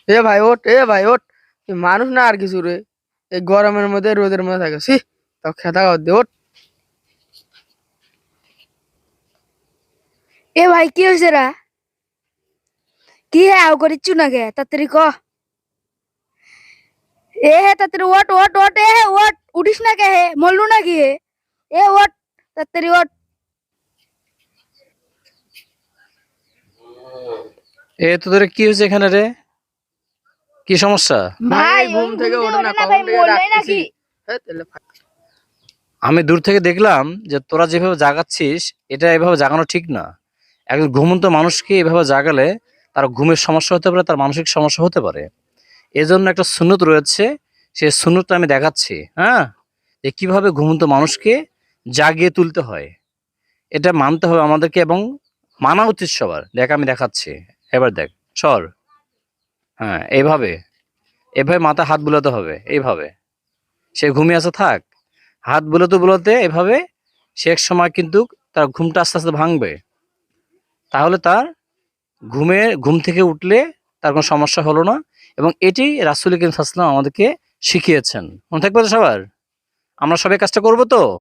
এ ভাই ওঠ, এ ভাই ওঠ, তুই মানুষ না আর কিছু রে। এই গরমের মধ্যে রোদের মধ্যে থাকে, সি তাও খেতা দে, ওঠ। এ ভাই কি হয়েছে রা? কি হে আও করিচ্ছু না গে তাড়াতাড়ি ক। এ হে তাড়াতাড়ি ওঠ ওঠ ওঠ, এ হে ওঠ, উঠিস না কে হে, মরলু নাকি হে? এ ওঠ, তাড়াতাড়ি ওঠ। এ তোদের কি হয়েছে এখানে রে? কি সমস্যা? ভাই ঘুম ওই থেকে ওঠে না, না কখন ভাই, থেকে মরলাই ডাকতেছি। নাকি? আমি দূর থেকে দেখলাম যে তোরা যেভাবে জাগাচ্ছিস এটা এভাবে জাগানো ঠিক না। একজন ঘুমন্ত মানুষকে এভাবে জাগালে তার ঘুমের সমস্যা হতে পারে, তার মানসিক সমস্যা হতে পারে। এজন্য একটা সুন্নত রয়েছে, সেই সুন্নতটা আমি দেখাচ্ছি। হ্যাঁ, যে কিভাবে ঘুমন্ত মানুষকে জাগিয়ে তুলতে হয়, এটা মানতে হবে আমাদেরকে এবং মানা উচিত সবার। দেখ আমি দেখাচ্ছি, এবার দেখ, সর। হ্যাঁ, এইভাবে এভাবে মাথা হাত বুলাতে হবে, এইভাবে। সে ঘুমিয়ে আছে থাক, হাত বুলাতে বুলাতে এভাবে সে এক সময় কিন্তু তার ঘুমটা আস্তে আস্তে ভাঙবে। তাহলে তার ঘুম থেকে উঠলে তার কোনো সমস্যা হলো না। এবং এটি রাসূল করিম সাল্লাল্লাহু আলাইহি ওয়াসাল্লাম আমাদেরকে শিখিয়েছেন। মনে থাকবে তো সবার? আমরা সবাই কাজটা করবো তো?